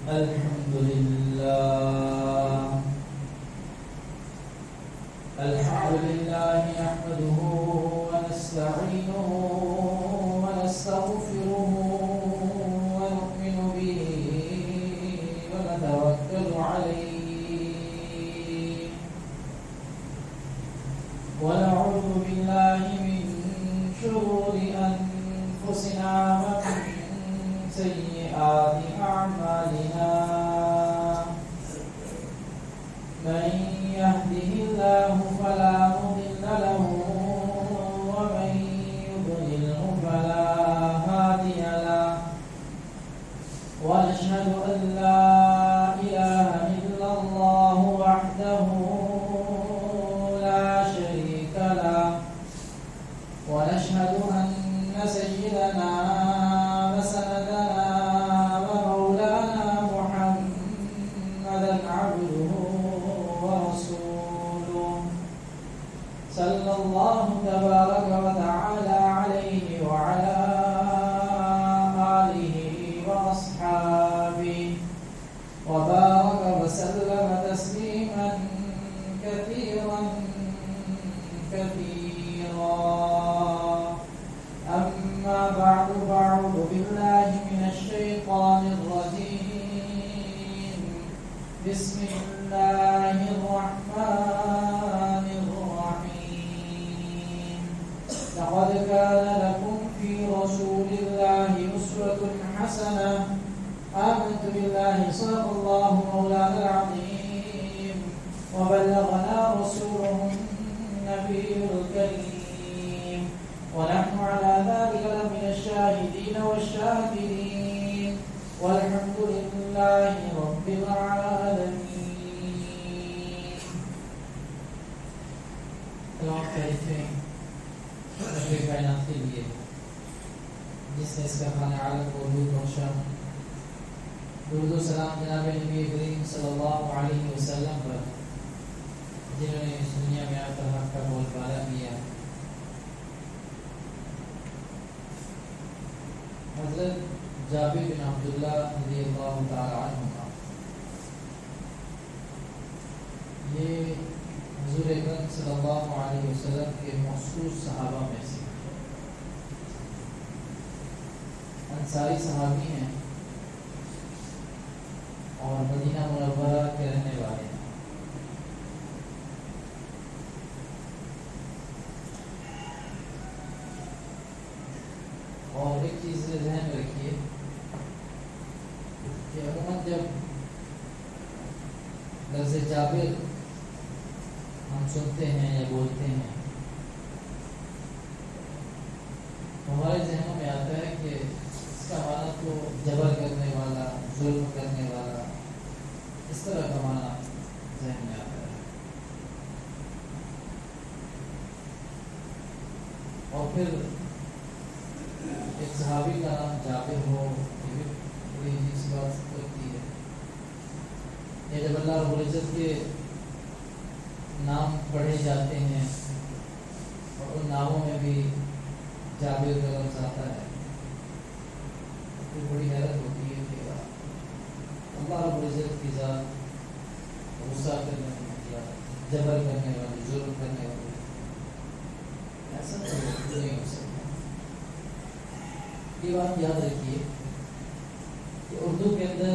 الحمد لله نحمده ونستعينه ونستغفره ونؤمن به ونتوكل عليه ونعوذ بالله من شرور أنفسنا ومن سيئات أعمالنا من يهده الله فلا مضل له ومن يضلله فلا هادي له ونشهد أن لا إله إلا الله وحده لا شريك له ونشهد أن سيدنا وسندنا ومولانا محمدا عبده ورسوله صلى الله تبارك وتعالى عليه وعلى آله وأصحابه وبارك وسلم تسليما كثيرا أما بعد فأعوذ بالله من الشيطان الرجيم بسم الله الرحمن الرحيم لقد كان لكم في رسول الله أسوة حسنة آمنت بالله صدق الله مولانا العظيم وبلغنا رسوله النبي الكريم ونحن على ذلك لمن الشاهدين والشاكرين والحمد لله رب العالمين. تمام تعریفیں رب کائنات کے لیے جس نے اس کا خانہ عالم کو نور بخشا. درود و سلام جناب نبی کریم صلی اللہ علیہ وسلم پر جنہوں نے اس دنیا میں آ کر حق کا بول بالا کیا. حضرت جابر بن عبداللہ رضی اللہ تعالی عنہ یہ حضور اکرم صلی اللہ علیہ وسلم کے مخصوص صحابہ میں سے انصاری صحابی ہیں اور مدینہ منورہ کے رہنے والے ہیں. اور ایک چیز ذہن میں رکھیے کہ عموماً جب لفظ جابر ہم سنتے ہیں یا بولتے ہیں ہمارے ذہنوں میں آتا ہے کہ اس کا معنی تو جبر کرنے والا، ظلم کرنے والا، اس طرح کا معنی ذہن میں آتا ہے. اور پھر ایک صحابی کا نام جابر ہو یہ بھی بڑی عجیب سی بات لگتی ہے. یا جب اللہ رب العزت کے نام پڑھے جاتے ہیں اور ان ناموں میں بھی جابر کا لفظ آتا ہے تو بڑی حیرت ہوتی ہے کہ اللہ رب العزت کی ذات غصہ کرنے والی، جبر کرنے والی، ظلم کرنے والی، ایسا نہیں ہو سکتا. یہ بات یاد رکھیے کہ اردو کے اندر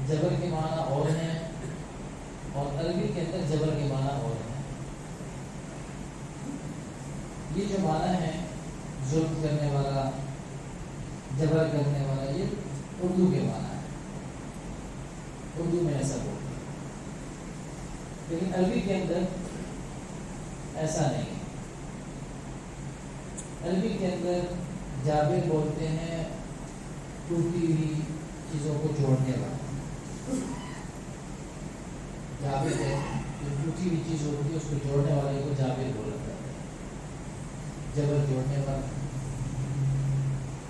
جبر کے معنی اور ہیں اور عربی کے اندر جبر کے معنی اور ہیں. یہ جو معنی ہے ظلم کرنے والا، جبر کرنے والا، یہ اردو کے معنی ہے، اردو میں ایسا بولتے ہیں. لیکن عربی کے اندر ایسا نہیں ہے. عربی کے اندر جابر بولتے ہیں ٹوٹی ہوئی چیزوں کو جوڑنے والا. جابر ہے جو ٹوٹی ہوئی چیز ہوتی ہے اس کو جوڑنے والے کو جابر بولا جاتا ہے، جبر جوڑنے والا.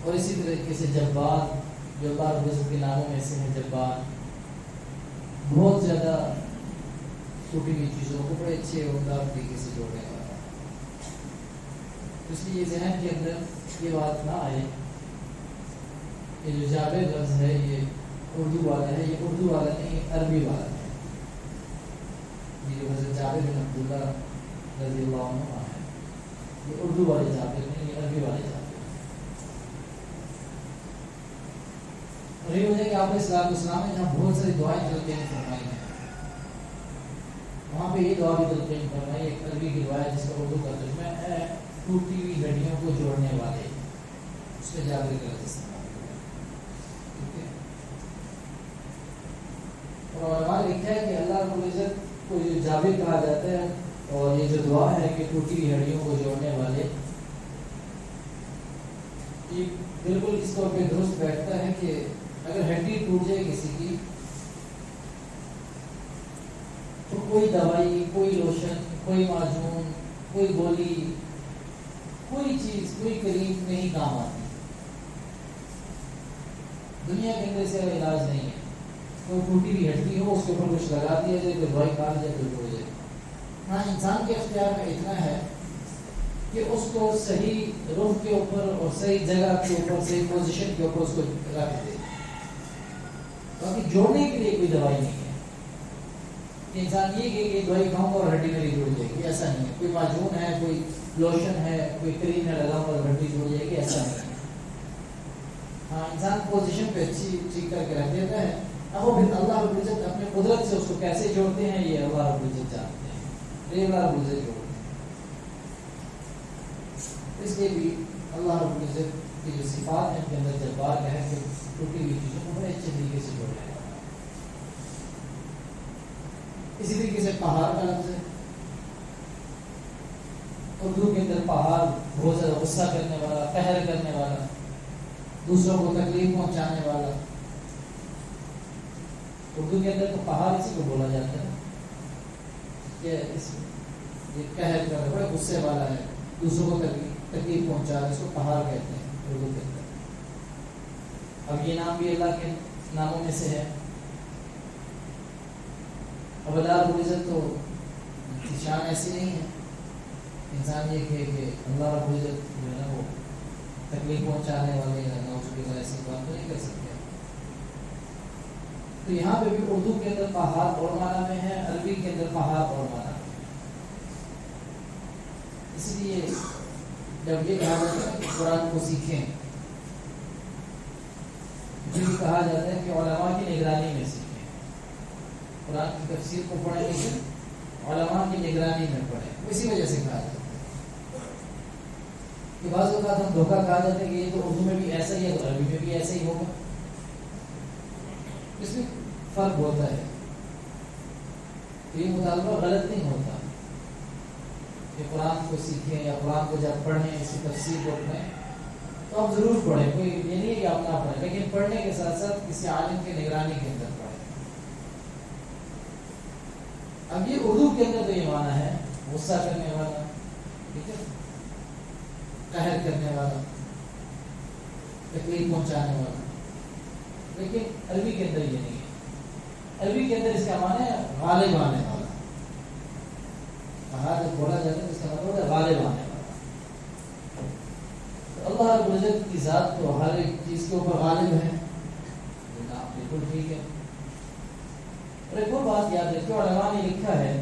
اور اسی طریقے سے جبار، جو اللہ رب العزت کے ناموں میں سے ہے جبار، بہت زیادہ ٹوٹی ہوئی چیزوں کو بڑے اچھے عمدہ طریقے سے جوڑنے والا. اس لیے ذہن کے اندر یہ بات نہ آئے کہ جو جابر لفظ ہے یہ اردو والا ہے، یہ اردو والا نہیں، یہ عربی والا ہے. یہ جو حضرت جابر بن عبداللہ رضی اللہ عنہ ہے، یہ اردو والے جابر نہیں، یہ عربی والے جابر. اور یہ وجہ کہ آپ نے صلی اللہ علیہ وسلم نے جہاں بہت ساری دعائیں تلقین فرمائی ہیں، وہاں پہ یہ دعا بھی تلقین فرمائی. ایک عربی کی دعا ہے جس کا اردو کا ترجمہ ہے ٹوٹی ہوئی ہڈیوں کو جوڑنے والے، اس میں جابر کا لفظ استعمال ہوا ہے. ٹھیک ہے. اور علماء نے لکھا ہے کہ اللہ رب العزت کو جو جابر کہا جاتا ہے، اور یہ جو دعا ہے کہ ٹوٹی ہوئی ہڈیوں کو جوڑنے والے، یہ بالکل اس طور پہ درست بیٹھتا ہے کہ اگر ہڈی ٹوٹ جائے کسی کی تو کوئی دوائی، کوئی لوشن، کوئی معجون، کوئی گولی، کوئی چیز، کوئی کریم نہیں کام آتی. دنیا کے اندر سے علاج نہیں ہے. کوئی ٹوٹی ہوئی ہڈی ہو، اس کے اوپر کچھ لگا دیا جائے، کوئی دوائی کاٹ جائے، کوئی ہو جائے. ہاں، انسان کے اختیار میں اتنا ہے کہ اس کو صحیح رخ کے اوپر اور صحیح جگہ کے اوپر، صحیح پوزیشن کے اوپر اس کو رکھ دے. باقی جوڑنے کے لیے کوئی دوائی نہیں ہے کہ انسان یہ کہ دوائی کھاؤں گا اور ہڈی میری جڑ جائے گی، ایسا نہیں ہے. کوئی معجون ہے، کوئی لوشن ہے، کوئی کریم ہے لگاؤں گا اور ہڈی جڑ جائے گی، ایسا نہیں ہے. ہاں، انسان پوزیشن پہ اچھی ٹھیک کر کے رکھ دیتا ہے. اب وہ پھر اللہ رب العزت اپنے قدرت سے اس کو کیسے جوڑتے ہیں، یہ اللہ رب العزت جانتے ہیں. یہ اللہ رب العزت جوڑتے ہیں. اس لیے بھی اللہ رب العزت کی جو صفات ہیں ان کے اندر جبار کا ہے کہ ٹوٹی ہوئی چیزوں کو بڑے اچھے طریقے سے جوڑ رہے ہیں. اسی طریقے سے پہاڑ کا لفظ ہے. اردو کے اندر پہاڑ بہت زیادہ غصہ کرنے والا، قہر کرنے والا، دوسروں کو تکلیف پہنچانے والا. اردو کے اندر تو پہاڑ اسی کو بولا جاتا ہے کہ یہ قہر کر رہا ہے، بڑا غصے والا ہے، دوسروں کو تکلیف پہنچا رہا ہے، اس کو پہاڑ کہتے ہیں اردو کے اندر. اب یہ نام بھی اللہ کے ناموں میں سے ہے. اب اللہ رب العزت تو شان ایسی نہیں ہے انسان یہ کہ اللہ رب العزت جو ہے نا وہ تکلیف پہنچانے والے ایسی بات تو نہیں کر سکتے. تو یہاں پہ بھی اردو کے اندر پہاڑ اور معنی میں ہے، عربی کے اندر پہاڑ اور معنی میں. اس لیے جب یہ کہا جاتا ہے کہ قرآن کو سیکھیں، یہ کہا جاتا ہے کہ علماء کی نگرانی میں سیکھیں. قرآن کی تفسیر کو پڑھیں لیکن علماء کی نگرانی میں پڑھیں. اسی وجہ سے کہا جاتا ہے کہ بعض اوقات ہم دھوکہ کہا جاتا ہے کہ یہ تو اردو میں بھی ایسا ہی ہے تو عربی میں بھی ایسا ہی ہوگا. اس میں فرق ہوتا ہے. یہ مطالبہ غلط نہیں ہوتا کہ قرآن کو سیکھیں یا قرآن کو جب پڑھیں، اس کی تفسیر کو پڑھیں تو آپ ضرور پڑھیں. کوئی یہ نہیں ہے کہ آپ نہ پڑھیں، لیکن پڑھنے کے ساتھ ساتھ کسی عالم کی نگرانی کے اندر پڑھیں. اب یہ اردو کے اندر تو یہ معنی ہے غصہ کرنے والا، ٹھیک ہے، قہر کرنے والا، تکلیف پہنچانے والا. لیکن عربی کے اندر یہ نہیں ہے. عربی کے اندر اس کا معنی ہے غالب آنے والا. کہا جب بولا جاتا ہے اس کا مطلب ہے غالب آنے والا. تو اللہ رب العزت کی ذات تو ہر ایک چیز کے اوپر غالب ہے، بالکل ٹھیک ہے. اور ایک اور بات یاد رکھیں، علماء نے لکھا ہے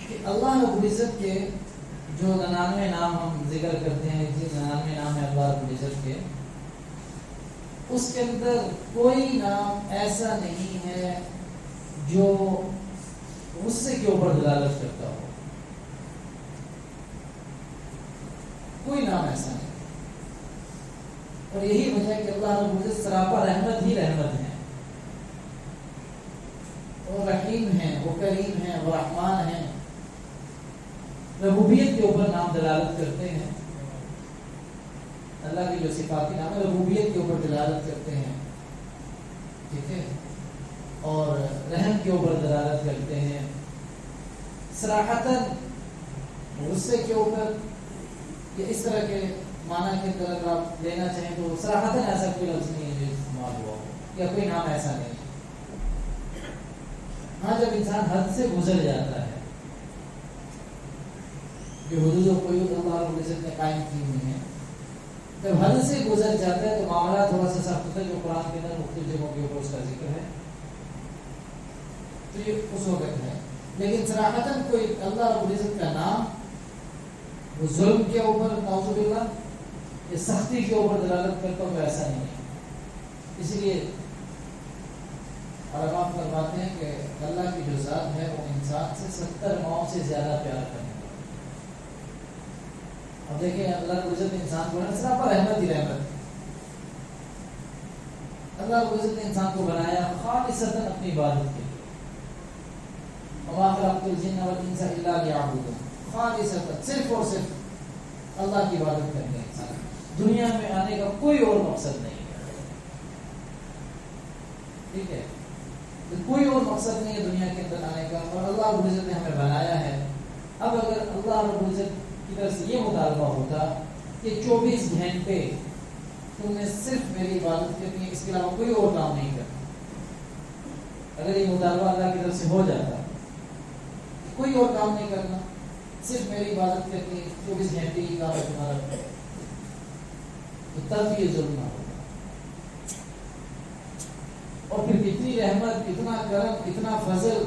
کہ اللہ رب العزت کے جو 99 نام ہم ذکر کرتے ہیں، جن 99 نام ہے اللہ رب العزت کے، اس کے اندر کوئی نام ایسا نہیں ہے جو غصے کے اوپر دلالت کرتا ہو. کوئی نام ایسا نہیں. اور یہی وجہ ہے کہ اللہ رب العزت سراپا رحمت ہی رحمت ہے. وہ رحیم ہیں، وہ کریم ہیں، وہ رحمان ہیں. ربوبیت کے اوپر نام دلالت کرتے ہیں. اللہ کی جو صفاتی نام ہے ربوبیت کے اوپر دلالت کرتے ہیں، ٹھیک ہے، اور رحم کے اوپر دلالت کرتے ہیں. صراحتاً غصے کے اوپر یا اس طرح کے معنی کے اندر اگر آپ لینا چاہیں تو صراحتاً ایسا کوئی لفظ نہیں ہے جو استعمال ہوا ہو، یا کوئی نام ایسا نہیں ہے. ہاں، جب انسان حد سے گزر جاتا ہے، جو حدود و قیود اللہ رب العزت نے قائم کی ہوئی ہیں، جب حد سے گزر جاتا ہے تو معاملہ تھوڑا سا سخت ہوتا ہے، جو قرآن کے اندر مختلف جگہوں کے اوپر اس کا ذکر ہے، تو یہ اس وقت ہے۔ لیکن صراحتاً کوئی اللہ رب العزت کا نام وہ ظلم کے اوپر نعوذ باللہ یا سختی کے اوپر دلالت کرتا ہو تو ایسا نہیں ہے۔ اس لیے علماء فرماتے ہیں کہ اللہ کی جو ذات ہے وہ انسان سے 70 ماؤں سے زیادہ پیار کرنے والا۔ اب دیکھیں اللہ رب العزت نے انسان کو صرف رحمت ہی رحمت، اللہ رب العزت نے انسان کو بنایا خالصتاً اپنی عبادت کے لیے، وما خلقت الجن والانس الا ليعبدون، خالصتاً صرف اور صرف اللہ کی عبادت کرنے کا انسان، دنیا میں آنے کا کوئی اور مقصد نہیں ہے، ٹھیک ہے، کوئی اور مقصد نہیں ہے دنیا کے اندر آنے کا، اور اللہ رب العزت نے ہمیں بنایا ہے۔ اب اگر اللہ رب العزت کی طرف سے یہ مطالبہ ہوتا کہ 24 گھنٹے تم نے صرف میری عبادت کرنی ہے، اس کے علاوہ کوئی اور کام نہیں کرنا، اگر یہ مطالبہ اللہ کی طرف سے ہو جاتا کوئی اور کام نہیں کرنا، صرف میری عبادت کرنی ہے، 24 گھنٹے ہی کام ہے تمہارا، تو تب یہ ظلم نہ ہوگا۔ اور پھر اتنی رحمت، اتنا کرم، اتنا فضل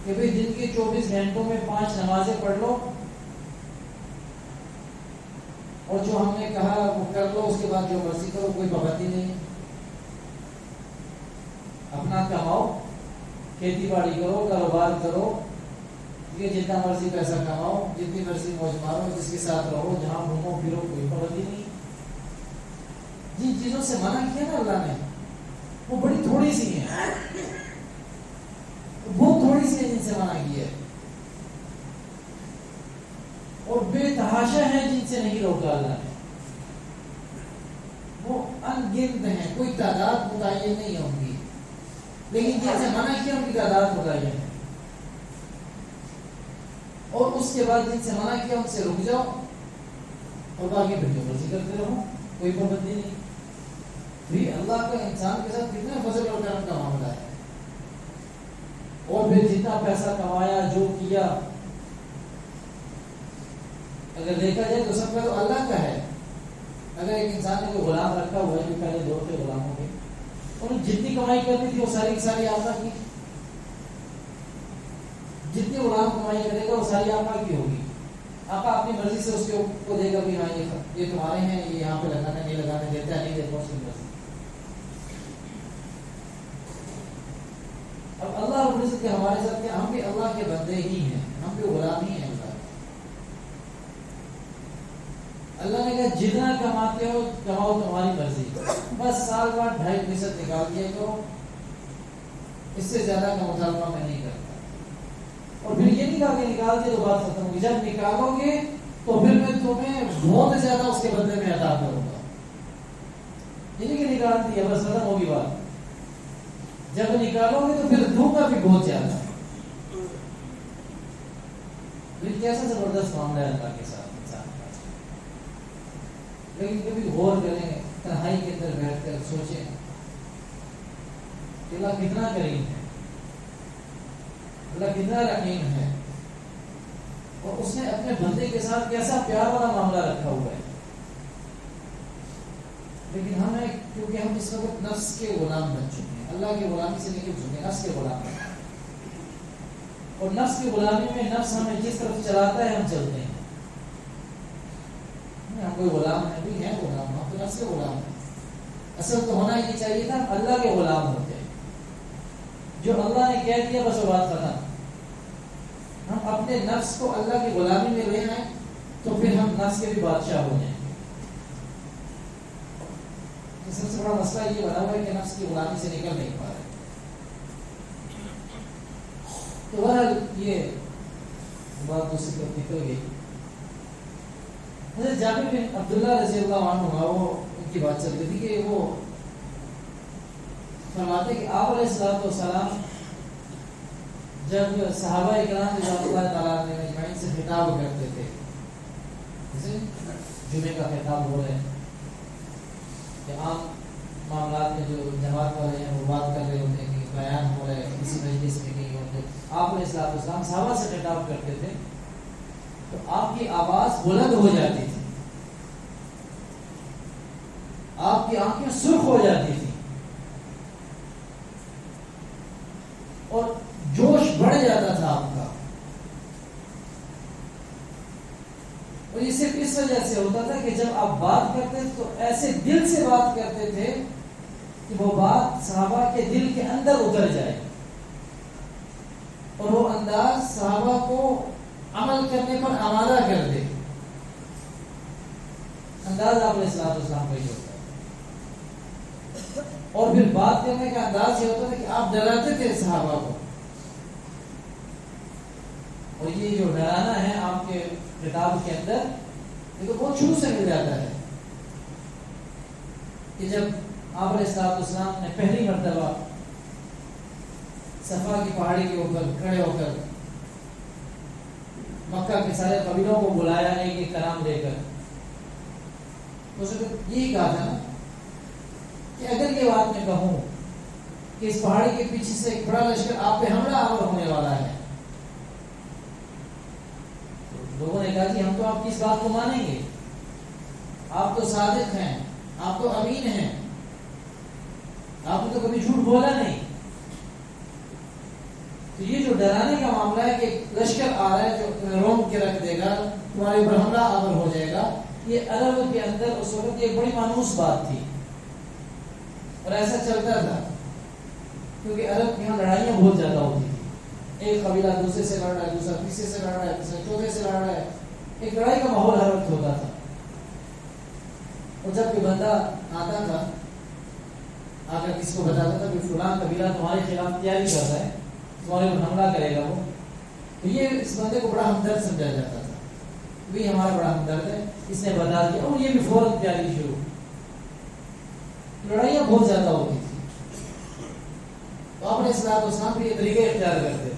کہ بھئی دن کے 24 گھنٹوں میں 5 نمازیں پڑھ لو، اور جو ہم نے کہا وہ کر لو، اس کے بعد جو مرضی کرو، کوئی پابندی نہیں، اپنا کماؤ، کھیتی باڑی کرو، کاروبار کرو، یہ جتنا مرضی پیسہ کماؤ، جتنی مرضی موج مارو، جس کے ساتھ رہو، جہاں گھومو پھرو، کوئی پابندی نہیں۔ جن چیزوں سے منع کیا نا اللہ نے وہ بڑی تھوڑی سی ہیں، بہت تھوڑی سی ہیں جن سے منع کیا ہے، اور بے تحاشا ہیں جن سے نہیں روکا اللہ نے، وہ ان گنت ہیں، کوئی تعداد متعین نہیں ہے ان کی، لیکن جن سے منع کیا ان کی تعداد متعین ہے، اور اس کے بعد جن سے منع کیا ان سے رک جاؤ، اور باقی پھر جو مرضی کرتے رہو، کوئی پابندی نہیں۔ بھی اللہ کا انسان کے ساتھ کتنا فضل اور کرم کا معاملہ ہے، اور پھر جتنا پیسہ کمایا، جو کیا، اگر دیکھا جائے تو سب کا تو اللہ کا ہے۔ اگر ایک انسان نے کوئی غلام رکھا ہوا ہے، جو پہلے دور کے غلاموں کے، انہوں نے جتنی کمائی کرنی تھی وہ ساری کی ساری آقا کی، جتنی غلام کمائی کرے گا وہ ساری آقا کی ہوگی، آقا اپنی مرضی سے اس کو دے گا کہ ہاں یہ تمہارے ہیں، یہ یہاں پہ لگانے نہیں لگانے دیتا ہے، نہیں دیتا اس کی مرضی۔ اب اللہ رب العزت کے ہمارے ساتھ کیا، ہم بھی اللہ کے بندے ہی ہیں، ہم بھی غلام ہی ہیں اللہ۔ اللہ نے کہا جتنا کماتے ہو کماؤ تمہاری مرضی، بس سال بعد 2.5% نکال دیا کرو، اس سے زیادہ کا مطالبہ میں نہیں کرتا۔ اور پھر یہ نہیں کہا کہ نکال دیا تو بات ختم ہوگی، جب نکالو گے تو پھر میں تمہیں بہت زیادہ اس کے بدلے میں عطا کروں گا، یہ نہیں کہ نکال دیا بس ختم ہوگی بات، جب نکالو گے تو پھر دوں گا بھی بہت زیادہ۔ لیکن کیسا زبردست معاملہ ہے اللہ کے ساتھ انسان کا، لیکن کبھی غور کریں، تنہائی کے اندر بیٹھ کر سوچیں کہ اللہ کتنا کریم ہے، اللہ کتنا رحیم ہے، اور اس نے اپنے بندے کے ساتھ کیسا پیار والا معاملہ رکھا ہوا ہے۔ لیکن ہمیں کیونکہ ہم اس وقت نفس کے غلام بن چکے ہیں، اللہ کی غلامی سے نکل چکے ہیں، نفس کے غلام ہیں، اور نفس کی غلامی میں نفس ہمیں جس طرف چلاتا ہے ہم چلتے ہیں۔ ہم کوئی غلام ہے بھی ہیں غلام، ہم تو نفس کے غلام ہیں۔ اصل تو ہونا یہ چاہیے تھا اللہ کے غلام ہوتے، جو اللہ نے کہہ دیا بس وہ بات ختم۔ ہم اپنے نفس کو اللہ کی غلامی میں لے آئیں تو پھر ہم نفس کے بھی بادشاہ ہو جائیں۔ سب سے بڑا مسئلہ یہ بنا ہوا ہے کہ نفس کی غلامی سے نکل نہیں پا رہے۔ تو بہرحال یہ بات دوسری طرف نکل گئی۔ حضرت جابر بن عبداللہ رضی اللہ عنہ وہ ان کی بات چل رہی تھی کہ وہ فرماتے کہ آپ علیہ السلام جب صحابہ اکرام رضی اللہ تعالیٰ عنہ اجمعین سے خطاب کرتے تھے، جیسے جمعے کا خطاب ہو رہے ہیں کہ عام معاملات میں جو جماعت والے ہیں وہ بات کر رہے ہوتے ہیں، کہ بیان ہو رہا ہے کسی مجلس میں کہیں ہوتے، آپ علیہ السلام صحابہ سے خطاب کرتے تھے تو آپ کی آواز بلند ہو جاتی تھی، آپ کی آنکھیں سرخ ہو جاتی تھی اور جوش بڑھ جاتا تھا آپ کا. اور یہ صرف اس وجہ سے ہوتا تھا کہ جب آپ بات کرتے تو ایسے دل سے بات کرتے تھے کہ وہ بات صحابہ کے دل کے اندر اتر جائے اور وہ انداز صحابہ کو عمل کرنے پر آمادہ کر دے. انداز آپ علیہ السلام کا ہی ہوتا ہے. اور پھر بات کرنے کا انداز یہ ہوتا تھا کہ آپ ڈراتے تھے صحابہ کو. اور یہ جو ڈرانا ہے آپ کے کتاب کے اندر یہ تو بہت شروع سے مل جاتا ہے کہ جب آپ علیہ السلام نے پہلی مرتبہ صفا کی پہاڑی کے اوپر کھڑے ہو کر مکہ کے سارے قبیلوں کو بلایا ایک ایک کلام دے کر، اس وقت یہی کہا تھا نا کہ اگر یہ بات میں کہوں کہ اس پہاڑی کے پیچھے سے ایک بڑا لشکر آپ پہ حملہ آور ہونے والا ہے، لوگوں نے کہا کہ ہم تو آپ کی اس بات کو مانیں گے، آپ تو صادق ہیں، آپ تو امین ہیں، آپ نے تو کبھی جھوٹ بولا نہیں. تو یہ جو ڈرانے کا معاملہ ہے کہ لشکر آ رہا ہے جو تمہیں روم کے رکھ دے گا، تمہارے اوپر حملہ آور ہو جائے گا، یہ عرب کے اندر اس وقت یہ بڑی مانوس بات تھی اور ایسا چلتا تھا کیونکہ عرب کے یہاں لڑائیاں بہت زیادہ ہوتی تھی. ایک قبیلہ دوسرے سے لڑ رہا ہے، دوسرا تیسرے سے لڑ رہا ہے، تیسرا چوتھے سے لڑ رہا ہے، ایک لڑائی کا ماحول ہر وقت ہوتا تھا. اور جب کوئی بندہ آتا تھا آ کر کسی کو بتاتا تھا کہ فلاں قبیلہ تمہارے خلاف تیاری کر رہا ہے، تمہارے اوپر حملہ کرے گا وہ، تو یہ اس بندے کو بڑا ہمدرد سمجھا جاتا تھا، بھی ہمارا بڑا ہمدرد ہے، اس نے بتا دیا، اور یہ بھی فوراً تیاری شروع. لڑائیاں بہت زیادہ ہوتی تھی تو آپ علیہ السلام بھی یہ طریقے اختیار کرتے تھے.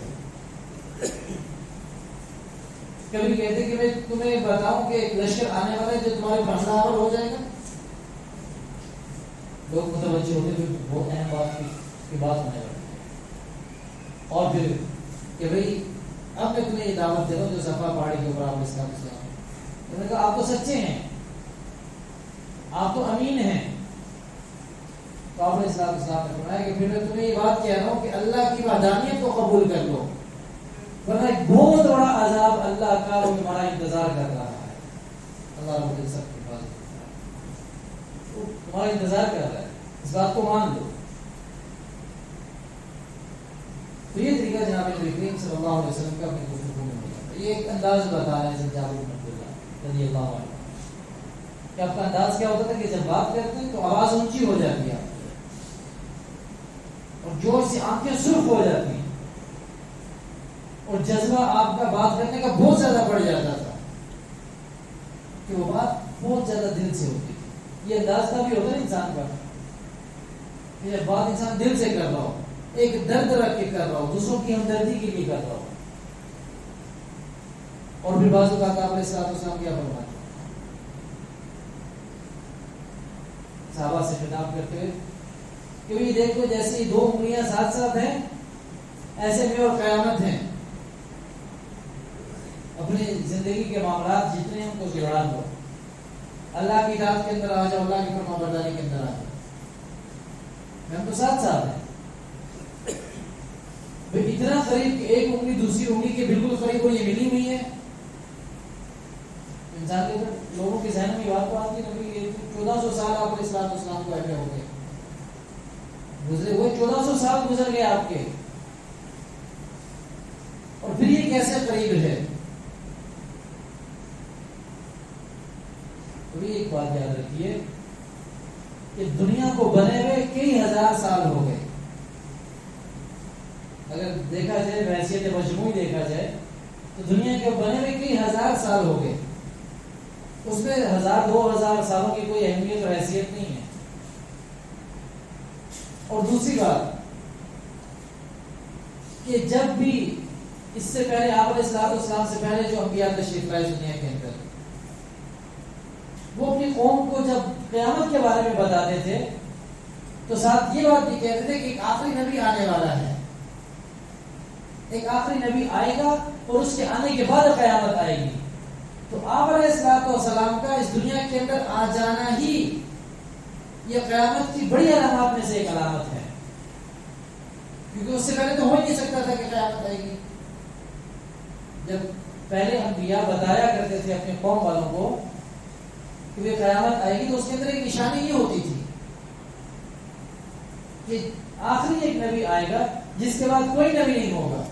کبھی کہتے کہ میں تمہیں بتاؤں کہ ایک لشکر آنے والا ہے جو تمہارے حملہ آور ہو جائے گا، لوگ متوجہ ہوتے تھے، بہت اہم بات کی بات ہونے والی. اور پھر کہ بھئی اب میں تمہیں یہ دعوت دے رہا ہوں جو صفا پہاڑی کے اوپر آپ اسلام انہوں نے کہا آپ تو سچے ہیں، آپ تو امین ہیں. تو آپ نے اسلام نے فرمایا کہ پھر میں تمہیں یہ بات کہہ رہا ہوں کہ اللہ کی وحدانیت کو قبول کر لو، ورنہ ایک بہت بڑا عذاب اللہ کا وہ تمہارا انتظار کر رہا ہے. اللہ رب العزت کے پاس تمہارا انتظار کر رہا ہے، اس بات کو مان لو. تو یہ طریقہ جناب نبی کریم صلی اللہ علیہ وسلم کا اپنی گفتگو میں ہوتا ہے. یہ ایک انداز بتا رہے ہیں جابر بن عبداللہ رضی اللہ عنہ کہ آپ کا انداز کیا ہوتا تھا کہ جب بات کرتے ہیں تو آواز اونچی ہو جاتی ہے اور جوش سے آنکھیں سرخ ہو جاتی ہیں اور جذبہ آپ کا بات کرنے کا بہت زیادہ بڑھ جاتا تھا کہ وہ بات بہت زیادہ دل سے ہوتی تھی. یہ انداز کا بھی ہوتا ہے انسان کا کہ جب بات انسان دل سے کر رہا ہو، ایک درد رکھ کے کر رہا ہو، دوسروں کی ہمدردی کے لیے کر رہا ہو. اور پھر بعض اوقات آپ علیہ السلام کیا فرماتے صحابہ سے خطاب کرتے ہوئے کہ یہ دیکھو جیسے ہی دو انگلیاں ساتھ ساتھ ہیں ایسے میں اور قیامت ہیں، اپنی زندگی کے معاملات جتنے ہیں ان کو جوڑا دو، اللہ کی اطاعت کے اندر آ جاؤ، اللہ کی فرما برداری کے اندر آ جاؤ، ہم تو ساتھ ساتھ ہیں. اتنا قریب کہ ایک انگلی دوسری انگلی کے بالکل قریب وہ یہ ملی ہوئی ہے. انسان کے لوگوں کے ذہن میں یہ بات تو آتی ہے کہ 1400 سال آپ علیہ السلام کو ایسے ہو گئے، گزرے ہوئے 1400 سال گزر گئے آپ کے، اور پھر یہ کیسے قریب ہے. تو یہ ایک بات یاد رکھیے کہ دنیا کو بنے ہوئے کئی ہزار سال ہو گئے. اگر دیکھا جائے بحیثیت مجموعی دیکھا جائے تو دنیا کے بنے ہوئے کئی ہزار سال ہو گئے، اس میں 1000 2000 سالوں کی کوئی اہمیت اور حیثیت نہیں ہے. اور دوسری بات کہ جب بھی اس سے پہلے آپ علیہ السلام سے پہلے جو انبیاء تشریف لائے دنیا کے اندر، وہ اپنی قوم کو جب قیامت کے بارے میں بتاتے تھے تو ساتھ یہ بات بھی کہتے تھے کہ ایک آخری نبی آنے والا ہے، ایک آخری نبی آئے گا اور اس کے آنے کے بعد قیامت آئے گی. تو آپ علیہ الصلوۃ والسلام کا اس دنیا کے اندر آ جانا ہی یہ قیامت کی بڑی علامات میں سے ایک علامت ہے، کیونکہ اس سے پہلے تو ہو ہی نہیں سکتا تھا کہ قیامت آئے گی۔ جب پہلے انبیاء بتایا کرتے تھے اپنے قوم والوں کو کہ یہ قیامت آئے گی، تو اس کے اندر ایک نشانی یہ ہوتی تھی کہ آخری ایک نبی آئے گا جس کے بعد کوئی نبی نہیں ہوگا،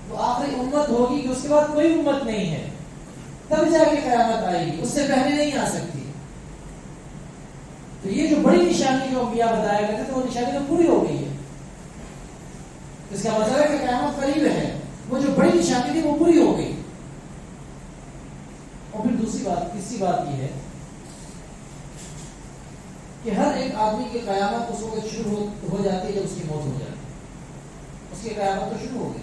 تو آخری امت ہوگی کہ اس کے بعد کوئی امت نہیں ہے، تب جا کے قیامت آئے گی، اس سے پہلے نہیں آ سکتی۔ تو یہ جو بڑی نشانی جو انبیاء بتایا کرتے تھے وہ نشانی تو پوری ہو گئی ہے، اس کا مطلب ہے کہ قیامت قریب ہے، وہ جو بڑی نشانی تھی وہ پوری ہو گئی۔ اور پھر تیسری بات یہ ہے کہ ہر ایک آدمی کی قیامت اس وقت شروع ہو جاتی ہے جب اس کی موت ہو جاتی ہے، اس کی قیامت تو شروع ہو گئی۔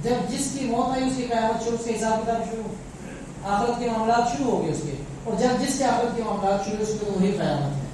جب جس کی موت آئی اس کی قیامت شروع، اس کے حساب کتاب شروع، آخرت کے معاملات شروع ہو گئے اس کے، اور جب جس کے آخرت کے معاملات شروع اس کے تو وہی قیامت ہے۔